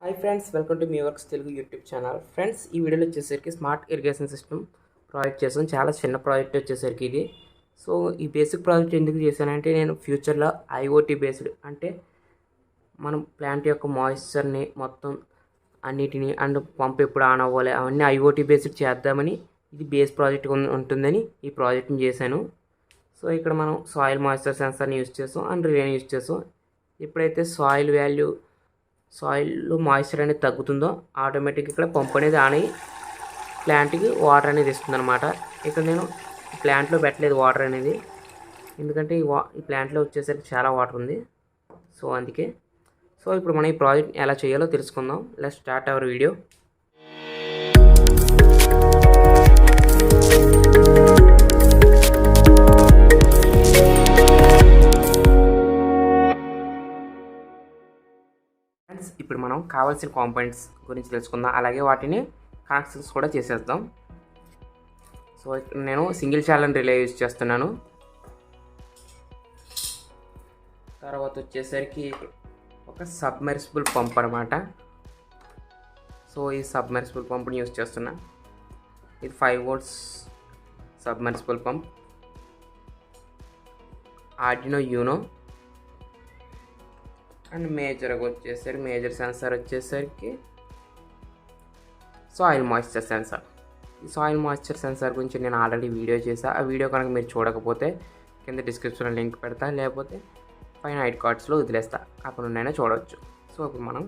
Hi friends, welcome to meworkstelugu YouTube channel. Friends, ఈ వీడియోలో వచ్చేసరికి స్మార్ట్ ఇరిగేషన్ సిస్టమ్ ప్రాజెక్ట్ చేసాను. చాలా చిన్న ప్రాజెక్ట్ వచ్చేసరికి ఇది. సో ఈ బేసిక్ ప్రాజెక్ట్ ఎందుకు చేశానంటే, నేను ఫ్యూచర్లో ఐఓటీ బేస్డ్ అంటే మనం ప్లాంట్ యొక్క మాయిశ్చర్ని మొత్తం అన్నిటిని అండ్ పంప్ ఎప్పుడు ఆన్ అవ్వాలి అవన్నీ ఐఓటీ బేస్డ్ చేద్దామని ఇది బేస్ ప్రాజెక్ట్ ఉంటుందని ఈ ప్రాజెక్ట్ని చేశాను. సో ఇక్కడ మనం సాయిల్ మాయిశ్చర్ సెన్సార్ని యూజ్ చేసాం అండ్ రిలేని యూజ్ చేసాం. ఎప్పుడైతే సాయిల్లో మాయిశ్చర్ అనేది తగ్గుతుందో ఆటోమేటిక్గా ఇక్కడ పంప్ అనేది ఆన్ అయ్యి ప్లాంట్కి వాటర్ అనేది ఇస్తుంది అనమాట. ఇక్కడ నేను ప్లాంట్లో పెట్టలేదు వాటర్ అనేది, ఎందుకంటే ఈ ప్లాంట్లో వచ్చేసరికి చాలా వాటర్ ఉంది. సో అందుకే ఇప్పుడు మనం ఈ ప్రాజెక్ట్ ఎలా చేయాలో తెలుసుకుందాం. Let's start our video. ఇప్పుడు మనం కావాల్సిన కాంపోనెంట్స్ గురించి తెలుసుకుందాం, అలాగే వాటిని కనెక్షన్స్ కూడా చేసేద్దాం. సో ఇక్కడ నేను సింగిల్ ఛానల్ రిలే యూజ్ చేస్తున్నాను. తర్వాత వచ్చేసరికి ఒక సబ్మెర్సిబుల్ పంప్ అనమాట. సో ఈ సబ్మెర్సిబుల్ పంప్ని యూజ్ చేస్తున్నా. ఇది 5 volts submersible pump. Arduino Uno and major sensor వచ్చేసరికి సాయిల్ మాయిశ్చర్ సెన్సార్. ఈ సాయిల్ మాయిశ్చర్ సెన్సార్ గురించి నేను ఆల్రెడీ వీడియో చేశాను. ఆ వీడియో కనుక మీరు చూడకపోతే కింద డిస్క్రిప్షన్లో లింక్ పెడతా, లేకపోతే పైన ఐడి కార్డ్స్లో వదిలేస్తా, అక్కడ నుండైనా చూడవచ్చు. సో ఇప్పుడు మనం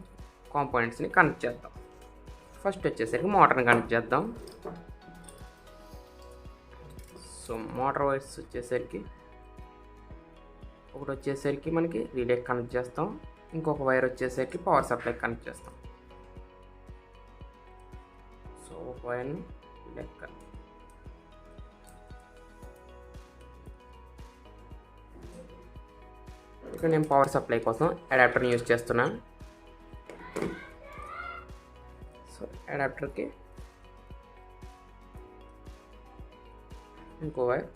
కాంపోనెంట్స్ని కనెక్ట్ చేద్దాం. ఫస్ట్ వచ్చేసరికి మోటార్ని కనెక్ట్ చేద్దాం. సో మోటార్ వైర్స్ వచ్చేసరికి ఒకటి వచ్చేసరికి మనకి రిలేకి కనెక్ట్ చేస్తాం, ఇంకొక వైర్ వచ్చేసరికి పవర్ సప్లైకి కనెక్ట్ చేస్తాం. సో ఒక వైర్ని రిలేకి ఇక్కడ నేను పవర్ సప్లై కోసం అడాప్టర్ని యూజ్ చేస్తున్నాను. సో అడాప్టర్కి ఇంకో వైర్.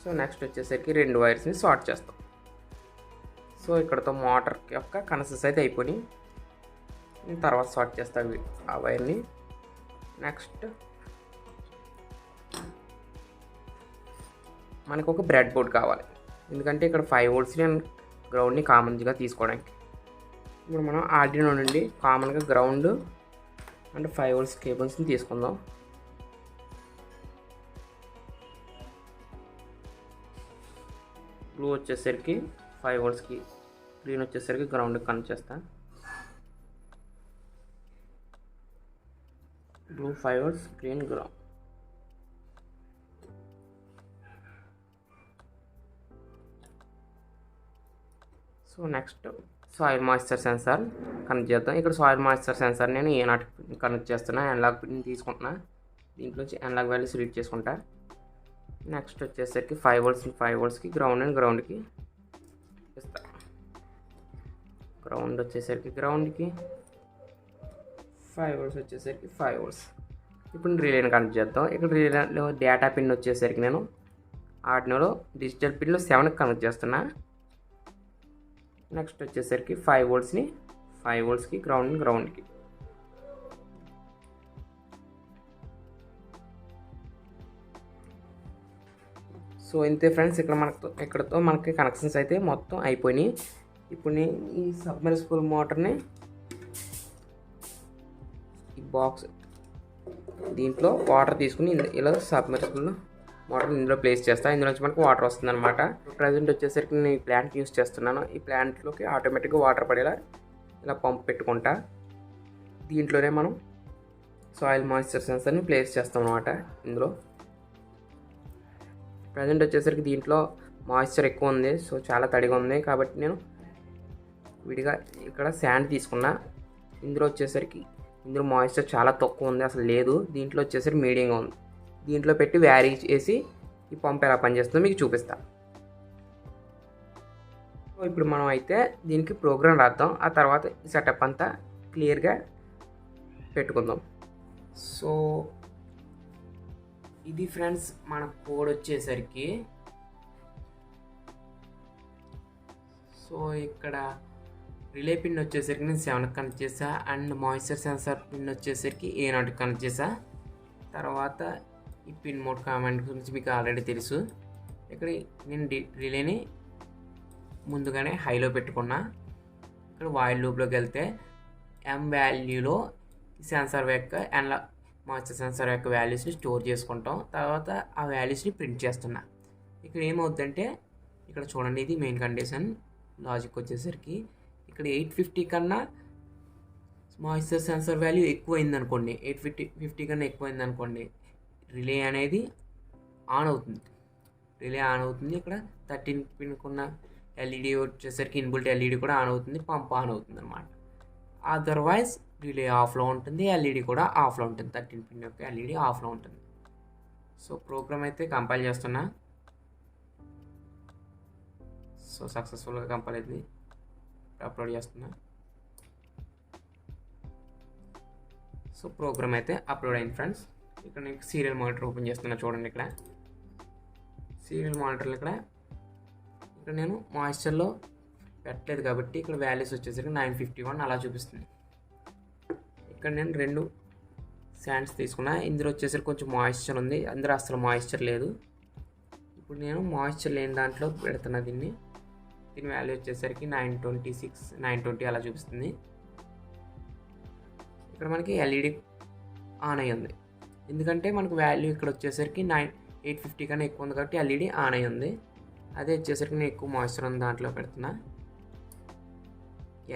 సో నెక్స్ట్ వచ్చేసరికి 2 వైర్స్ని షార్ట్ చేస్తాం. సో ఇక్కడతో మోటార్ యొక్క కనెక్షన్స్ అయితే అయిపోయినాయి. తర్వాత షార్ట్ చేస్తాం ఆ వైర్ని. నెక్స్ట్ మనకు ఒక బ్రెడ్ బోర్డ్ కావాలి, ఎందుకంటే ఇక్కడ 5 volts అండ్ గ్రౌండ్ని కామన్గా తీసుకోవడానికి. ఇప్పుడు మనం ఆర్డినో నుండి కామన్గా గ్రౌండ్ అండ్ 5 volts కేబుల్స్ని తీసుకుందాం. బ్లూ వచ్చేసరికి 5 voltsకి, గ్రీన్ వచ్చేసరికి గ్రౌండ్కి కనెక్ట్ చేస్తా. Blue 5 volts, green ground. So next soil moisture sensor connect చేద్దాం. ఇక్కడ సాయిల్ మాయిశ్చర్ సెన్సార్ నేను ఏ నాట్ కనెక్ట్ చేస్తున్నా, అనలాగ్ పిన్ తీసుకుంటున్నా. దీంట్లోంచి అనలాగ్ వాల్యూస్ రీడ్ చేసుకుంటా. నెక్స్ట్ వచ్చేసరికి 5 voltsకి గ్రౌండ్ అండ్ గ్రౌండ్కి ఇస్తా. గ్రౌండ్ వచ్చేసరికి గ్రౌండ్కి, 5 volts వచ్చేసరికి 5 volts. ఇప్పుడు రిలేని కనెక్ట్ చేద్దాం. ఇక్కడ రిలేలో డేటా పిన్ వచ్చేసరికి నేను ఆర్డినోలో డిజిటల్ పిన్లో 7కి కనెక్ట్ చేస్తున్నా. నెక్స్ట్ వచ్చేసరికి 5 voltsని 5 voltsకి గ్రౌండ్కి. సో ఇంతే ఫ్రెండ్స్, ఇక్కడతో మనకి కనెక్షన్స్ అయితే మొత్తం అయిపోయినాయి. ఇప్పుడు నేను ఈ సబ్మెర్సిబుల్ మోటార్ని ఈ బాక్స్ దీంట్లో వాటర్ తీసుకుని ఇలా సబ్మెర్సిబుల్ మోటార్ ఇందులో ప్లేస్ చేస్తాను. ఇందులోంచి మనకు వాటర్ వస్తుంది అనమాట. ప్రజెంట్ వచ్చేసరికి నేను ఈ ప్లాంట్ యూస్ చేస్తున్నాను. ఈ ప్లాంట్లోకి ఆటోమేటిక్గా వాటర్ పడేలా ఇలా పంప్ పెట్టుకుంటా. దీంట్లోనే మనం సాయిల్ మాయిశ్చర్ సెన్సర్ని ప్లేస్ చేస్తాం అనమాట. ఇందులో ప్రజెంట్ వచ్చేసరికి దీంట్లో మాయిశ్చర్ ఎక్కువ ఉంది, సో చాలా తడిగా ఉంది, కాబట్టి నేను విడిగా ఇక్కడ శాండ్ తీసుకున్నా. ఇందులో మాయిశ్చర్ చాలా తక్కువ ఉంది, అసలు లేదు. దీంట్లో వచ్చేసరికి మీడియంగా ఉంది. దీంట్లో పెట్టి వ్యారీ చేసి ఈ పంప్ ఎలా పనిచేస్తుందో మీకు చూపిస్తా. సో ఇప్పుడు మనం అయితే దీనికి ప్రోగ్రామ్ రాద్దాం, ఆ తర్వాత ఈ సెటప్ అంతా క్లియర్గా పెట్టుకుందాం. సో ఇది ఫ్రెండ్స్ మన కోడ్ వచ్చేసరికి. సో ఇక్కడ రిలే పిన్ వచ్చేసరికి నేను 7కి కనెక్ట్ చేసా అండ్ మాయిశ్చర్ సెన్సార్ పిన్ వచ్చేసరికి A0కి కనెక్ట్ చేసా. తర్వాత ఈ పిన్ మోడ్ కామాండ్ గురించి మీకు ఆల్రెడీ తెలుసు. ఇక్కడ నేను రిలేని ముందుగానే హైలో పెట్టుకున్నా. ఇక్కడ వాయిల్ లూప్లోకి వెళ్తే M వాల్యూలో సెన్సార్ యొక్క అండ్ మాయిశ్చర్ సెన్సార్ యొక్క వాల్యూస్ని స్టోర్ చేసుకుంటాం. తర్వాత ఆ వాల్యూస్ని ప్రింట్ చేస్తున్నా. ఇక్కడ ఏమవుతుందంటే ఇక్కడ చూడండి, ఇది మెయిన్ కండిషన్ లాజిక్ వచ్చేసరికి ఇక్కడ 850 కన్నా మాయిశ్చర్ సెన్సార్ వాల్యూ ఎక్కువైంది అనుకోండి, 850 కన్నా ఎక్కువైంది అనుకోండి, రిలే అనేది ఆన్ అవుతుంది. ఇక్కడ 13 పిన్కున్న ఎల్ఈడి వచ్చేసరికి ఇన్బుల్ట్ ఎల్ఈడి కూడా ఆన్ అవుతుంది, పంప్ ఆన్ అవుతుంది అనమాట. అదర్వైజ్ రిలే ఆఫ్లో ఉంటుంది, ఎల్ఈడి కూడా ఆఫ్లో ఉంటుంది. 13 పిన్ యొక్క ఎల్ఈడి ఆఫ్లో ఉంటుంది. సో ప్రోగ్రామ్ అయితే కంపైల్ చేస్తున్నా. సో సక్సెస్ఫుల్గా కంపైల్ అయింది, అప్లోడ్ చేస్తున్నా. సో ప్రోగ్రామ్ అయితే అప్లోడ్ అయింది ఫ్రెండ్స్. ఇక్కడ నేను సీరియల్ మానిటర్ ఓపెన్ చేస్తున్నా. చూడండి, ఇక్కడ సీరియల్ మానిటర్లు ఇక్కడ నేను మాయిశ్చర్లో పెట్టలేదు కాబట్టి ఇక్కడ వాల్యూస్ వచ్చేసరికి 951 అలా చూపిస్తుంది. ఇక్కడ నేను 2 శాండ్స్ తీసుకున్నా. ఇందులో వచ్చేసరికి కొంచెం మాయిశ్చర్ ఉంది, అందులో అసలు మాయిశ్చర్ లేదు. ఇప్పుడు నేను మాయిశ్చర్ లేని దాంట్లో పెడుతున్నా దీని వాల్యూ వచ్చేసరికి 926, 920 అలా చూపిస్తుంది. ఇక్కడ మనకి ఎల్ఈడి ఆన్ అయ్యి ఉంది, ఎందుకంటే మనకు వాల్యూ ఇక్కడ వచ్చేసరికి 850 కన్నా ఎక్కువ ఉంది కాబట్టి ఎల్ఈడి ఆన్ అయ్యి ఉంది. అదే వచ్చేసరికి నేను ఎక్కువ మాయిశ్చర్ ఉంది దాంట్లో పెడుతున్నా.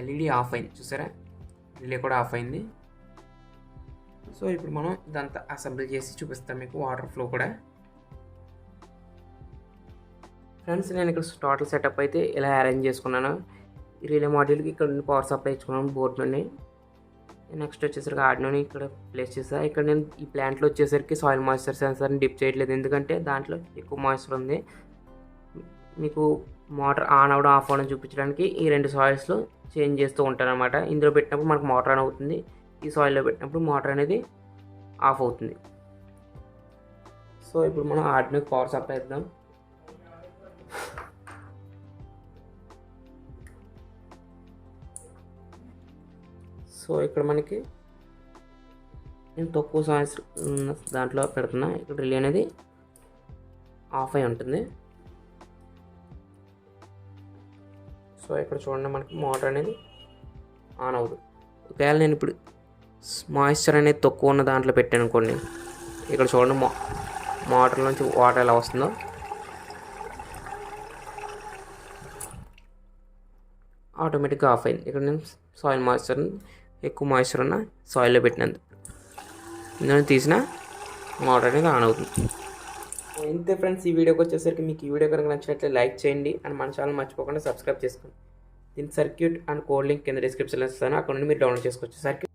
ఎల్ఈడి ఆఫ్ అయింది, చూసారా, రిలే కూడా ఆఫ్ అయింది. సో ఇప్పుడు మనం ఇదంతా అసెంబ్లీ చేసి చూపిస్తాం మీకు, వాటర్ ఫ్లో కూడా. ఫ్రెండ్స్, నేను ఇక్కడ టోటల్ సెటప్ అయితే ఇలా అరేంజ్ చేసుకున్నాను. ఈ రిలే మాడ్యూల్కి ఇక్కడ నుండి పవర్ సప్లై ఇచ్చుకున్నాను బోర్డు నుండి. నెక్స్ట్ వచ్చేసరికి ఆర్డినోని ఇక్కడ ప్లేస్ చేసాను. ఇక్కడ నేను ఈ ప్లాంట్లో వచ్చేసరికి సాయిల్ మాయిశ్చర్ సెన్సార్ని డిప్ చేయట్లేదు, ఎందుకంటే దాంట్లో ఎక్కువ మాయిశ్చర్ ఉంది. మీకు మోటార్ ఆన్ అవ్వడం ఆఫ్ అవ్వడం చూపించడానికి ఈ 2 సాయిల్స్లో చేంజ్ చేస్తూ ఉంటాను అనమాట. ఇందులో పెట్టినప్పుడు మనకు మోటార్ ఆన్ అవుతుంది, ఈ సాయిల్లో పెట్టినప్పుడు మోటార్ అనేది ఆఫ్ అవుతుంది. సో ఇప్పుడు మనం ఆర్డినోకి పవర్ సప్లై ఇద్దాం. సో ఇక్కడ మనకి నేను తక్కువ సాయిల్స్ దాంట్లో పెడుతున్నా. ఇక్కడ రిలే అనేది ఆఫ్ అయి ఉంటుంది. సో ఇక్కడ చూడండి, మనకి మోటార్ అనేది ఆన్ అవుతుంది. ఒకవేళ నేను ఇప్పుడు మాయిశ్చర్ అనేది తక్కువ ఉన్న దాంట్లో పెట్టాను అనుకోండి, ఇక్కడ చూడండి మోటార్ నుంచి వాటర్ ఎలా వస్తుందో. ఆటోమేటిక్గా ఆఫ్ అయింది. ఇక్కడ నేను సాయిల్ మాయిశ్చర్ ఎక్కువ మాయిశ్చర్ ఉన్న సాయిల్లో పెట్టినందు ఇందులో తీసిన మోటార్ అనేది ఆన్ అవుతుంది. ఇంతే ఫ్రెండ్స్, ఈ వీడియోకి వచ్చేసరికి మీకు ఈ వీడియో కనుక నచ్చినట్లయితే లైక్ చేయండి అండ్ మన ఛానల్ మర్చిపోకుండా సబ్స్క్రైబ్ చేసుకోండి. దీని సర్క్యూట్ అండ్ కోడ్ లింక్ కింద డిస్క్రిప్షన్లో ఇస్తాను, అక్కడ నుండి మీరు డౌన్లోడ్ చేసుకోవచ్చు. సర్క్యూట్